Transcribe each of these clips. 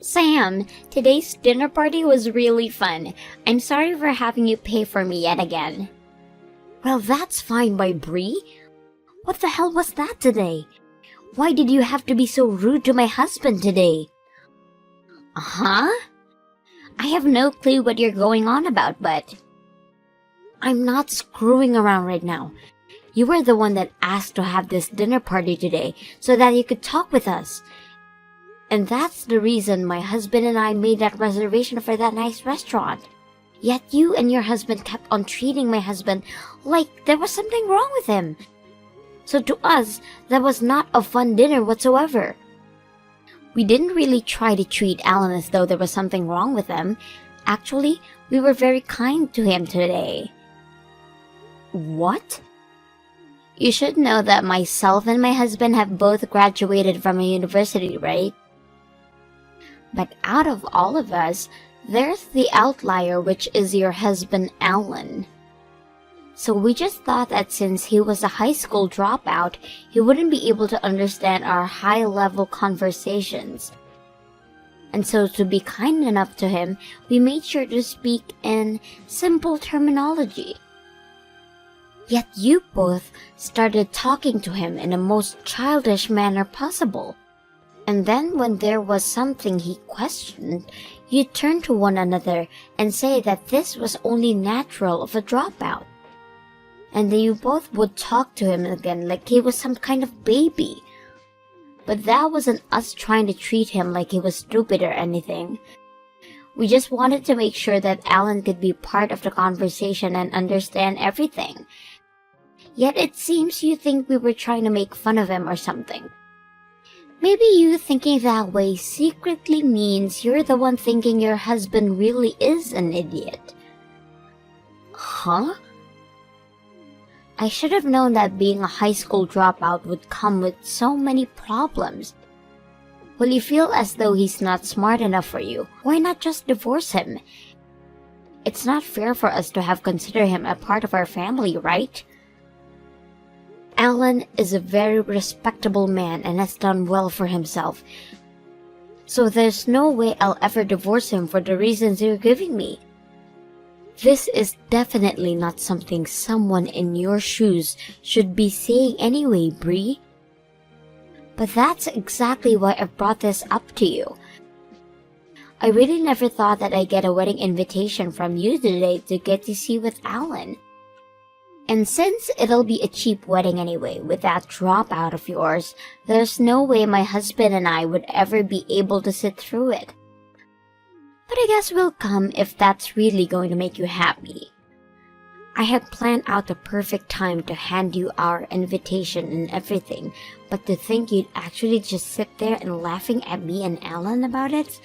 Sam, today's dinner party was really fun. I'm sorry for having you pay for me yet again. Well, that's fine by Bree. What the hell was that today? Why did you have to be so rude to my husband today? Huh? I have no clue what you're going on about, but... I'm not screwing around right now. You were the one that asked to have this dinner party today so that you could talk with us. And that's the reason my husband and I made that reservation for that nice restaurant. Yet you and your husband kept on treating my husband like there was something wrong with him. So to us, that was not a fun dinner whatsoever. We didn't really try to treat Alan as though there was something wrong with him. Actually, we were very kind to him today. What? You should know that myself and my husband have both graduated from a university, right? But out of all of us, there's the outlier, which is your husband, Alan. So we just thought that since he was a high school dropout, he wouldn't be able to understand our high-level conversations. And so to be kind enough to him, we made sure to speak in simple terminology. Yet you both started talking to him in the most childish manner possible. And then when there was something he questioned, you turned to one another and say that this was only natural of a dropout. And then you both would talk to him again like he was some kind of baby. But that wasn't us trying to treat him like he was stupid or anything. We just wanted to make sure that Alan could be part of the conversation and understand everything. Yet it seems you think we were trying to make fun of him or something. Maybe you thinking that way secretly means you're the one thinking your husband really is an idiot. Huh? I should have known that being a high school dropout would come with so many problems. Will you feel as though he's not smart enough for you? Why not just divorce him? It's not fair for us to have considered him a part of our family, right? Alan is a very respectable man and has done well for himself. So there's no way I'll ever divorce him for the reasons you're giving me. This is definitely not something someone in your shoes should be saying anyway, Bree. But that's exactly why I brought this up to you. I really never thought that I'd get a wedding invitation from you today to get to see with Alan. And since it'll be a cheap wedding anyway, with that dropout of yours, there's no way my husband and I would ever be able to sit through it. But I guess we'll come if that's really going to make you happy. I had planned out the perfect time to hand you our invitation and everything, but to think you'd actually just sit there and laughing at me and Alan about it?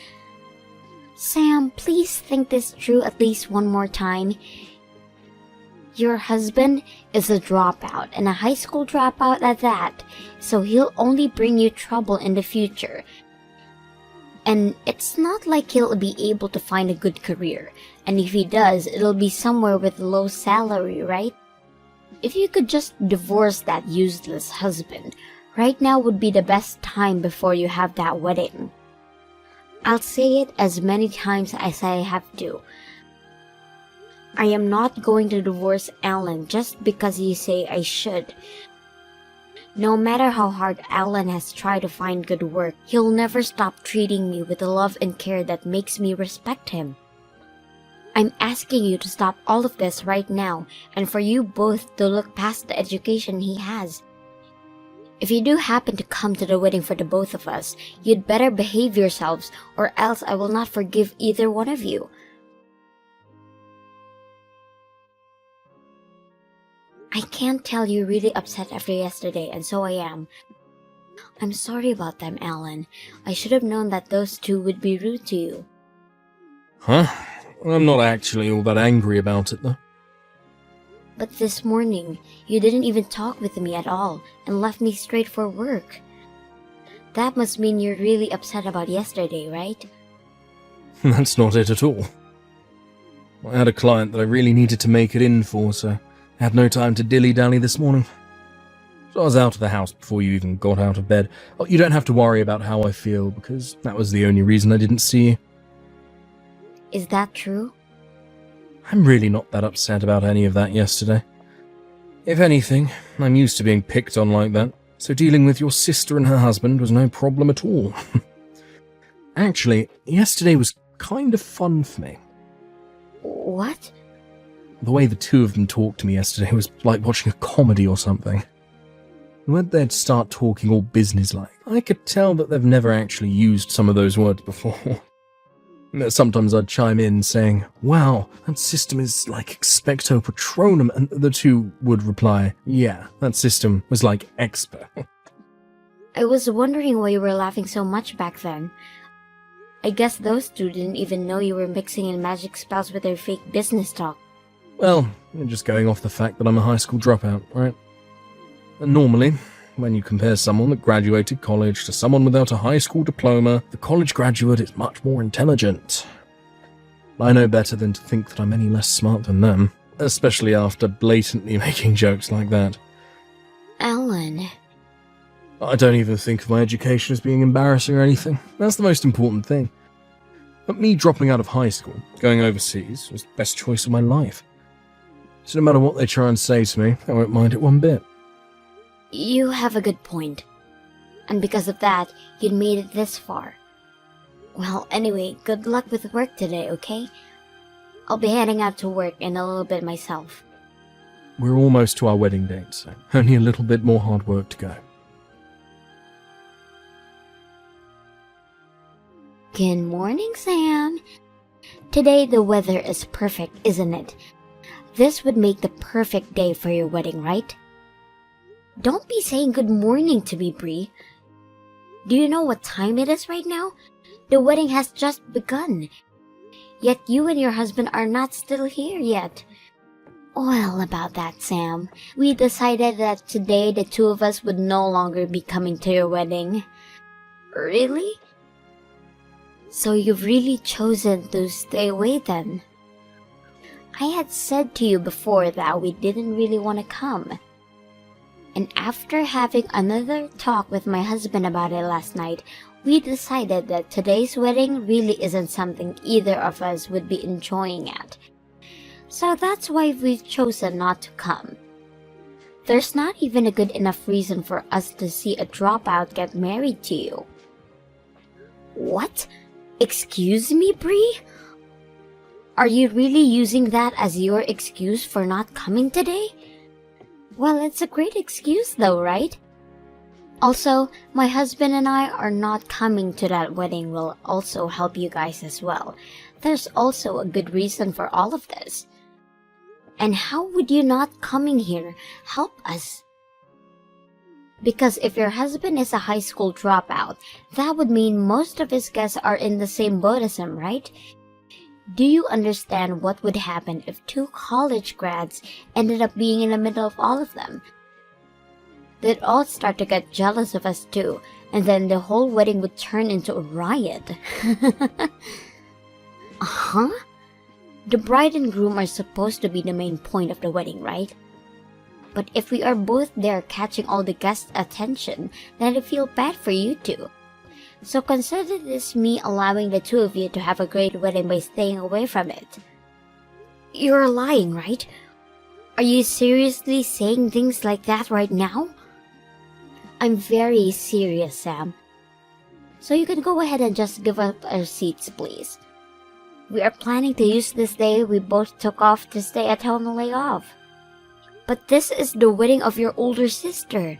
Sam, please think this through at least one more time. Your husband is a dropout, and a high school dropout at that, so he'll only bring you trouble in the future. And it's not like he'll be able to find a good career, and if he does, it'll be somewhere with low salary, right? If you could just divorce that useless husband, right now would be the best time before you have that wedding. I'll say it as many times as I have to. I am not going to divorce Alan just because you say I should. No matter how hard Alan has tried to find good work, he'll never stop treating me with the love and care that makes me respect him. I'm asking you to stop all of this right now and for you both to look past the education he has. If you do happen to come to the wedding for the both of us, you'd better behave yourselves or else I will not forgive either one of you. I can't tell you're really upset after yesterday, and so I am. I'm sorry about them, Alan. I should have known that those two would be rude to you. Huh? I'm not actually all that angry about it, though. But this morning, you didn't even talk with me at all, and left me straight for work. That must mean you're really upset about yesterday, right? That's not it at all. I had a client that I really needed to make it in for, so I had no time to dilly-dally this morning. So I was out of the house before you even got out of bed. Oh, you don't have to worry about how I feel, because that was the only reason I didn't see you. Is that true? I'm really not that upset about any of that yesterday. If anything, I'm used to being picked on like that, so dealing with your sister and her husband was no problem at all. Actually, yesterday was kind of fun for me. What? The way the two of them talked to me yesterday was like watching a comedy or something. When they'd start talking all businesslike, I could tell that they've never actually used some of those words before. Sometimes I'd chime in saying, "Wow, that system is like expecto patronum," and the two would reply, "Yeah, that system was like expo." I was wondering why you were laughing so much back then. I guess those two didn't even know you were mixing in magic spells with their fake business talk. Well, you're just going off the fact that I'm a high school dropout, right? And normally, when you compare someone that graduated college to someone without a high school diploma, the college graduate is much more intelligent. I know better than to think that I'm any less smart than them, especially after blatantly making jokes like that. Alan. I don't even think of my education as being embarrassing or anything. That's the most important thing. But me dropping out of high school, going overseas, was the best choice of my life. So no matter what they try and say to me, I won't mind it one bit. You have a good point. And because of that, you'd made it this far. Well, anyway, good luck with work today, okay? I'll be heading out to work in a little bit myself. We're almost to our wedding date, so only a little bit more hard work to go. Good morning, Sam. Today the weather is perfect, isn't it? This would make the perfect day for your wedding, right? Don't be saying good morning to me, Bree. Do you know what time it is right now? The wedding has just begun. Yet you and your husband are not still here yet. Well, about that, Sam. We decided that today the two of us would no longer be coming to your wedding. Really? So you've really chosen to stay away then? I had said to you before that we didn't really want to come. And after having another talk with my husband about it last night, we decided that today's wedding really isn't something either of us would be enjoying at. So that's why we've chosen not to come. There's not even a good enough reason for us to see a dropout get married to you. What? Excuse me, Bree? Are you really using that as your excuse for not coming today? Well, it's a great excuse though, right? Also, my husband and I are not coming to that wedding will also help you guys as well. There's also a good reason for all of this. And how would you not coming here help us? Because if your husband is a high school dropout, that would mean most of his guests are in the same boat as him, right? Do you understand what would happen if two college grads ended up being in the middle of all of them? They'd all start to get jealous of us too, and then the whole wedding would turn into a riot. Huh? The bride and groom are supposed to be the main point of the wedding, right? But if we are both there catching all the guests' attention, then I feel bad for you two. So consider this me allowing the two of you to have a great wedding by staying away from it. You're lying, right? Are you seriously saying things like that right now? I'm very serious, Sam. So you can go ahead and just give up our seats, please. We are planning to use this day we both took off to stay at home and lay off. But this is the wedding of your older sister.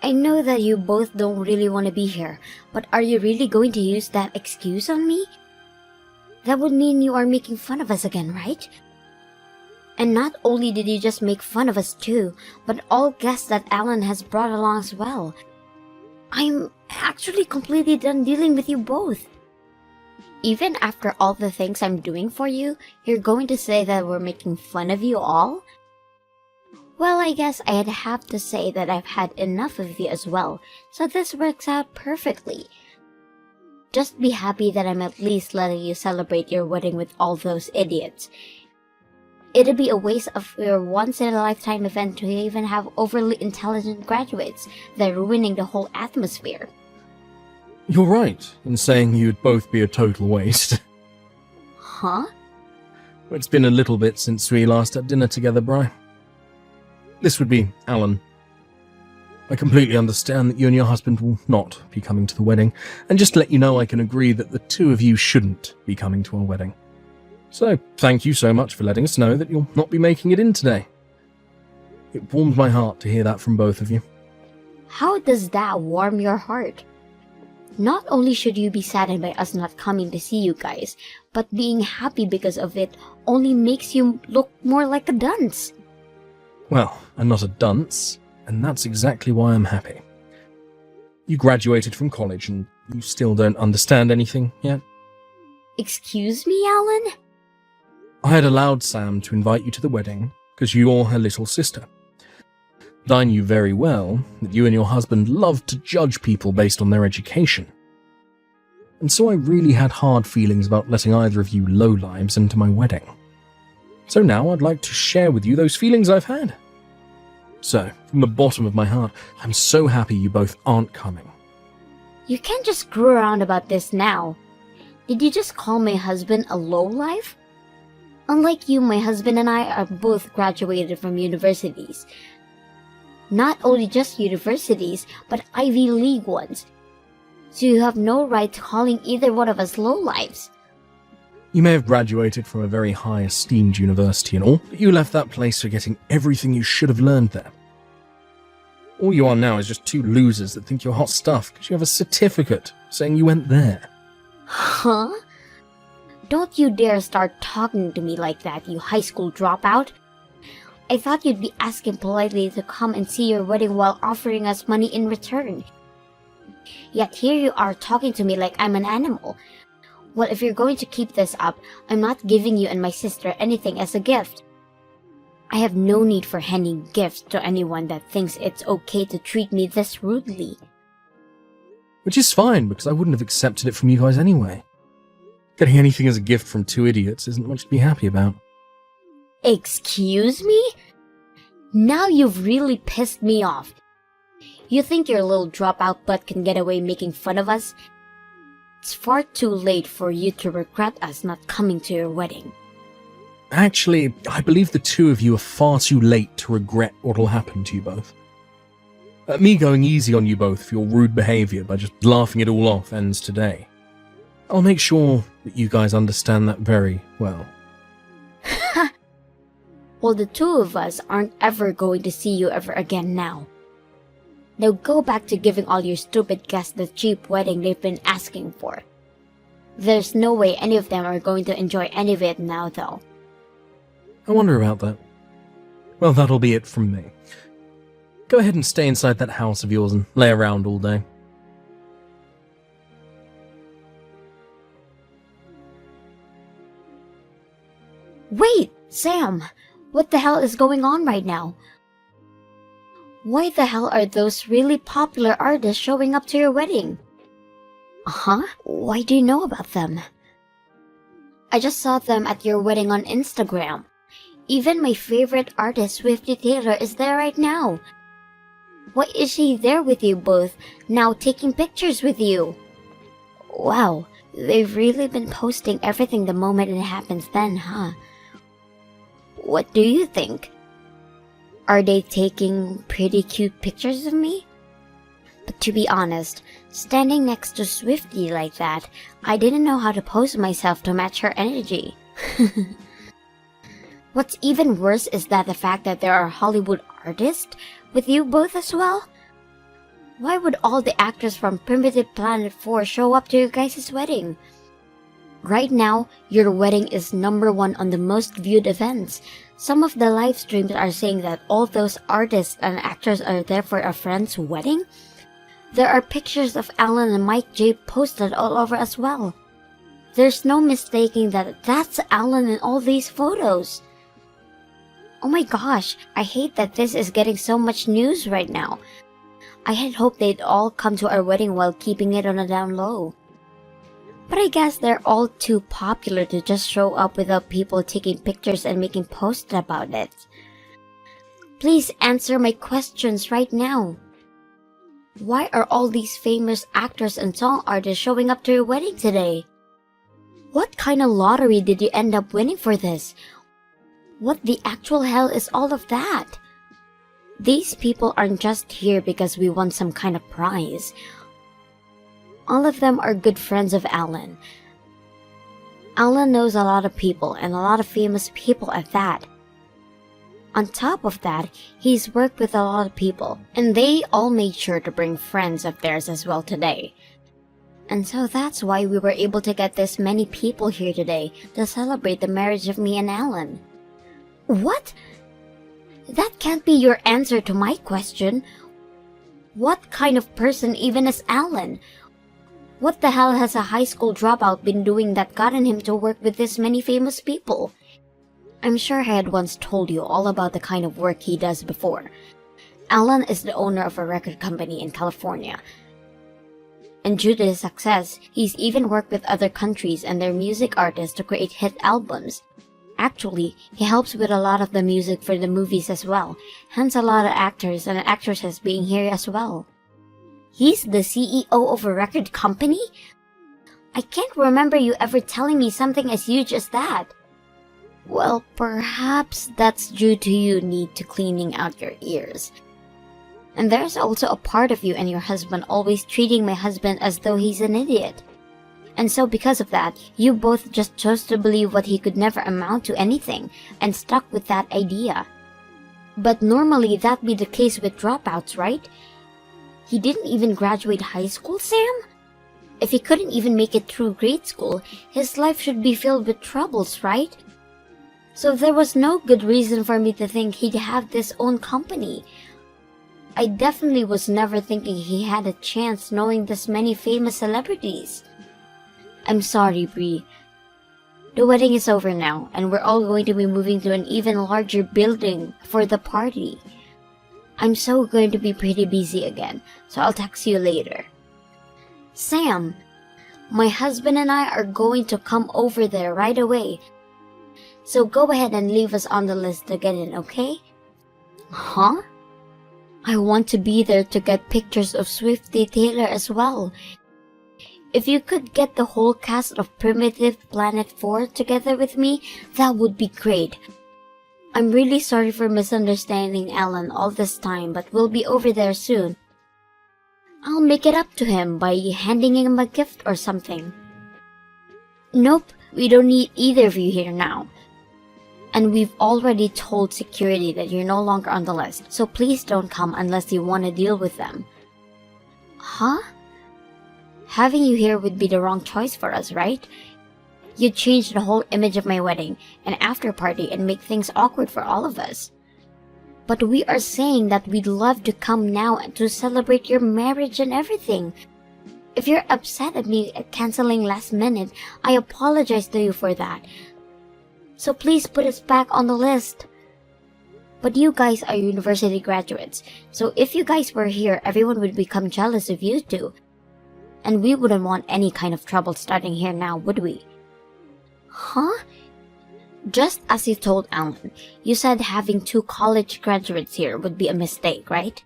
I know that you both don't really want to be here, but are you really going to use that excuse on me? That would mean you are making fun of us again, right? And not only did you just make fun of us too, but all guests that Alan has brought along as well. I'm actually completely done dealing with you both. Even after all the things I'm doing for you, you're going to say that we're making fun of you all? Well, I guess I'd have to say that I've had enough of you as well, so this works out perfectly. Just be happy that I'm at least letting you celebrate your wedding with all those idiots. It'd be a waste of your once-in-a-lifetime event to even have overly intelligent graduates. They're ruining the whole atmosphere. You're right in saying you'd both be a total waste. Huh? It's been a little bit since we last had dinner together, Bri. This would be Alan. I completely understand that you and your husband will not be coming to the wedding, and just to let you know I can agree that the two of you shouldn't be coming to our wedding. So, thank you so much for letting us know that you'll not be making it in today. It warmed my heart to hear that from both of you. How does that warm your heart? Not only should you be saddened by us not coming to see you guys, but being happy because of it only makes you look more like a dunce. Well, I'm not a dunce, and that's exactly why I'm happy. You graduated from college and you still don't understand anything yet? Excuse me, Alan? I had allowed Sam to invite you to the wedding because you're her little sister. But I knew very well that you and your husband loved to judge people based on their education. And so I really had hard feelings about letting either of you lowlives into my wedding. So now I'd like to share with you those feelings I've had. So, from the bottom of my heart, I'm so happy you both aren't coming. You can't just screw around about this now. Did you just call my husband a lowlife? Unlike you, my husband and I are both graduated from universities. Not only just universities, but Ivy League ones. So you have no right to calling either one of us lowlives. You may have graduated from a very high esteemed university and all, but you left that place forgetting everything you should have learned there. All you are now is just two losers that think you're hot stuff because you have a certificate saying you went there. Huh? Don't you dare start talking to me like that, you high school dropout. I thought you'd be asking politely to come and see your wedding while offering us money in return. Yet here you are talking to me like I'm an animal. Well, if you're going to keep this up, I'm not giving you and my sister anything as a gift. I have no need for handing gifts to anyone that thinks it's okay to treat me this rudely. Which is fine, because I wouldn't have accepted it from you guys anyway. Getting anything as a gift from two idiots isn't much to be happy about. Excuse me? Now you've really pissed me off. You think your little dropout butt can get away making fun of us? It's far too late for you to regret us not coming to your wedding. Actually, I believe the two of you are far too late to regret what'll happen to you both. Me going easy on you both for your rude behaviour by just laughing it all off ends today. I'll make sure that you guys understand that very well. Well, the two of us aren't ever going to see you ever again now. Now go back to giving all your stupid guests the cheap wedding they've been asking for. There's no way any of them are going to enjoy any of it now, though. I wonder about that. Well, that'll be it from me. Go ahead and stay inside that house of yours and lay around all day. Wait, Sam! What the hell is going on right now? Why the hell are those really popular artists showing up to your wedding? Huh? Why do you know about them? I just saw them at your wedding on Instagram. Even my favorite artist, Swifty Taylor, is there right now. Why is she there with you both, now taking pictures with you? Wow, they've really been posting everything the moment it happens then, huh? What do you think? Are they taking pretty cute pictures of me? But to be honest, standing next to Swifty like that, I didn't know how to pose myself to match her energy. What's even worse is that the fact that there are Hollywood artists with you both as well? Why would all the actors from Primitive Planet 4 show up to your guys' wedding? Right now, your wedding is #1 on the most viewed events. Some of the live streams are saying that all those artists and actors are there for a friend's wedding. There are pictures of Alan and Mike J posted all over as well. There's no mistaking that that's Alan in all these photos. Oh my gosh, I hate that this is getting so much news right now. I had hoped they'd all come to our wedding while keeping it on a down low. But I guess they're all too popular to just show up without people taking pictures and making posts about it. Please answer my questions right now. Why are all these famous actors and song artists showing up to your wedding today? What kind of lottery did you end up winning for this? What the actual hell is all of that? These people aren't just here because we won some kind of prize. All of them are good friends of Alan. Alan knows a lot of people, and a lot of famous people at that. On top of that, he's worked with a lot of people, and they all made sure to bring friends of theirs as well today. And so that's why we were able to get this many people here today to celebrate the marriage of me and Alan. What? That can't be your answer to my question. What kind of person even is Alan? What the hell has a high school dropout been doing that gotten him to work with this many famous people? I'm sure I had once told you all about the kind of work he does before. Alan is the owner of a record company in California. And due to his success, he's even worked with other countries and their music artists to create hit albums. Actually, he helps with a lot of the music for the movies as well, hence a lot of actors and actresses being here as well. He's the CEO of a record company? I can't remember you ever telling me something as huge as that. Well, perhaps that's due to you need to cleaning out your ears. And there's also a part of you and your husband always treating my husband as though he's an idiot. And so because of that, you both just chose to believe what he could never amount to anything and stuck with that idea. But normally that'd be the case with dropouts, right? He didn't even graduate high school, Sam? If he couldn't even make it through grade school, his life should be filled with troubles, right? So there was no good reason for me to think he'd have this own company. I definitely was never thinking he had a chance knowing this many famous celebrities. I'm sorry, Bree. The wedding is over now, and we're all going to be moving to an even larger building for the party. I'm so going to be pretty busy again, so I'll text you later. Sam, my husband and I are going to come over there right away. So go ahead and leave us on the list to get in, okay? Huh? I want to be there to get pictures of Swifty Taylor as well. If you could get the whole cast of Primitive Planet 4 together with me, that would be great. I'm really sorry for misunderstanding Alan all this time, but we'll be over there soon. I'll make it up to him by handing him a gift or something. Nope, we don't need either of you here now. And we've already told security that you're no longer on the list, so please don't come unless you want to deal with them. Huh? Having you here would be the wrong choice for us, right? You'd change the whole image of my wedding and after party and make things awkward for all of us. But we are saying that we'd love to come now to celebrate your marriage and everything. If you're upset at me canceling last minute, I apologize to you for that. So please put us back on the list. But you guys are university graduates, so if you guys were here, everyone would become jealous of you two. And we wouldn't want any kind of trouble starting here now, would we? Huh? Just as you told Alan, you said having 2 college graduates here would be a mistake, right?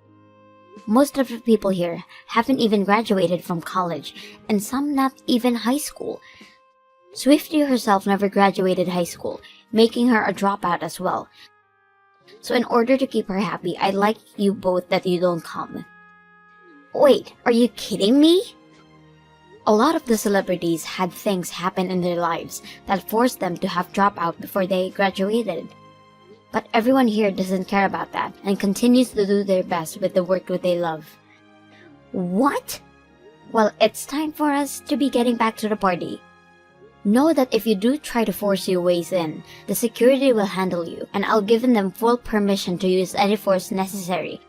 Most of the people here haven't even graduated from college, and some not even high school. Swifty herself never graduated high school, making her a dropout as well. So in order to keep her happy, I'd like you both that you don't come. Wait, are you kidding me? A lot of the celebrities had things happen in their lives that forced them to have dropout before they graduated. But everyone here doesn't care about that and continues to do their best with the work that they love. What? Well, it's time for us to be getting back to the party. Know that if you do try to force your ways in, the security will handle you, and I'll give them full permission to use any force necessary.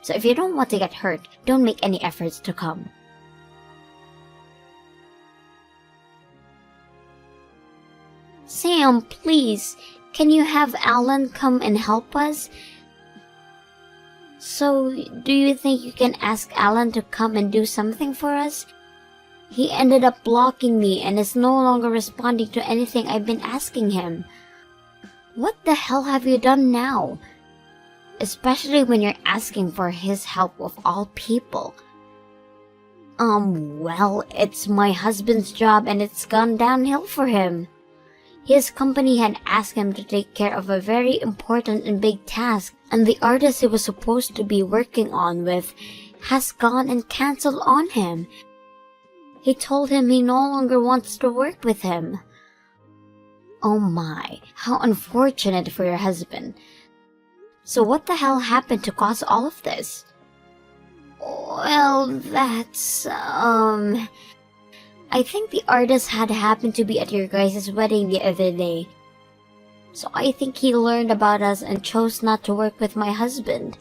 So if you don't want to get hurt, don't make any efforts to come. Sam, please, can you have Alan come and help us? So, do you think you can ask Alan to come and do something for us? He ended up blocking me and is no longer responding to anything I've been asking him. What the hell have you done now? Especially when you're asking for his help of all people. Well, it's my husband's job and it's gone downhill for him. His company had asked him to take care of a very important and big task, and the artist he was supposed to be working on with has gone and cancelled on him. He told him he no longer wants to work with him. Oh my, how unfortunate for your husband. So what the hell happened to cause all of this? Well, that's, I think the artist had happened to be at your guys' wedding the other day. So I think he learned about us and chose not to work with my husband.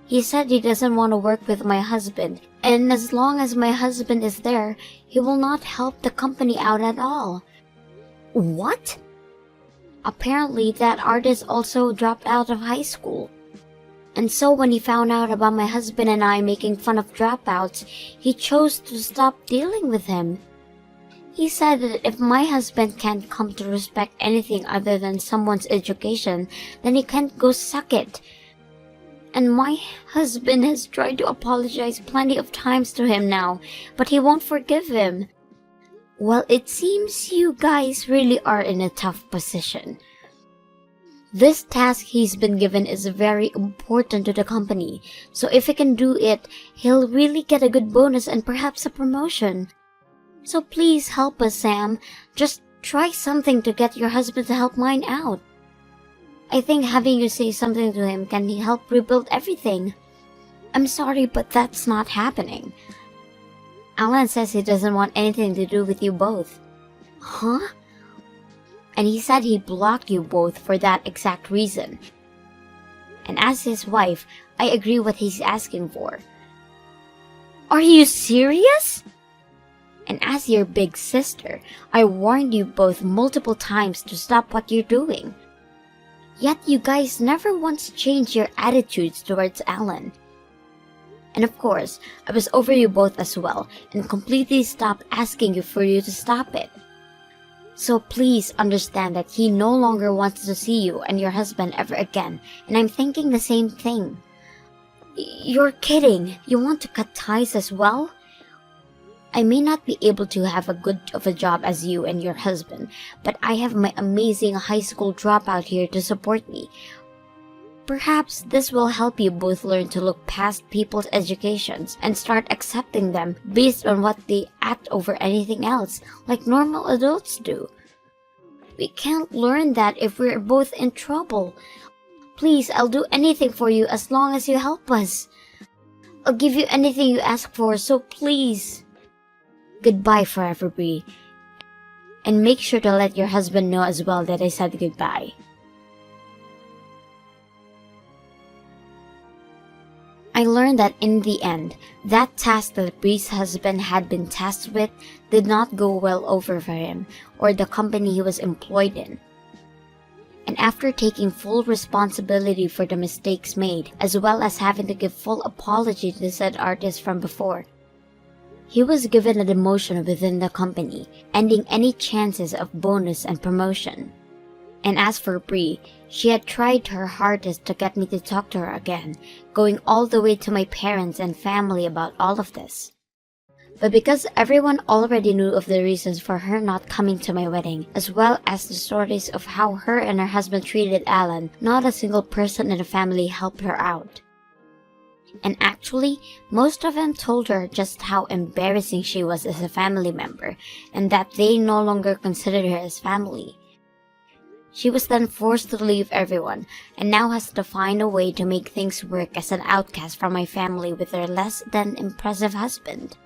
He said he doesn't want to work with my husband, and as long as my husband is there, he will not help the company out at all. What? Apparently, that artist also dropped out of high school. And so when he found out about my husband and I making fun of dropouts, he chose to stop dealing with him. He said that if my husband can't come to respect anything other than someone's education, then he can't go suck it. And my husband has tried to apologize plenty of times to him now, but he won't forgive him. Well, it seems you guys really are in a tough position. This task he's been given is very important to the company, so if he can do it, he'll really get a good bonus and perhaps a promotion. So please help us, Sam. Just try something to get your husband to help mine out. I think having you say something to him can help rebuild everything. I'm sorry, but that's not happening. Alan says he doesn't want anything to do with you both. Huh? And he said he blocked you both for that exact reason. And as his wife, I agree what he's asking for. Are you serious? And as your big sister, I warned you both multiple times to stop what you're doing. Yet you guys never once changed your attitudes towards Alan. And of course, I was over you both as well and completely stopped asking you for you to stop it. So please understand that he no longer wants to see you and your husband ever again, and I'm thinking the same thing. You're kidding. You want to cut ties as well? I may not be able to have as good of a job as you and your husband, but I have my amazing high school dropout here to support me. Perhaps this will help you both learn to look past people's educations and start accepting them based on what they act over anything else, like normal adults do. We can't learn that if we're both in trouble. Please, I'll do anything for you as long as you help us. I'll give you anything you ask for, so please. Goodbye forever, Bree. And make sure to let your husband know as well that I said goodbye. I learned that in the end, that task that Bree's husband had been tasked with did not go well over for him or the company he was employed in. And after taking full responsibility for the mistakes made, as well as having to give full apology to said artist from before, he was given a demotion within the company, ending any chances of bonus and promotion. And as for Bree, she had tried her hardest to get me to talk to her again, going all the way to my parents and family about all of this. But because everyone already knew of the reasons for her not coming to my wedding, as well as the stories of how her and her husband treated Alan, not a single person in the family helped her out. And actually, most of them told her just how embarrassing she was as a family member, and that they no longer considered her as family. She was then forced to leave everyone, and now has to find a way to make things work as an outcast from my family with her less than impressive husband.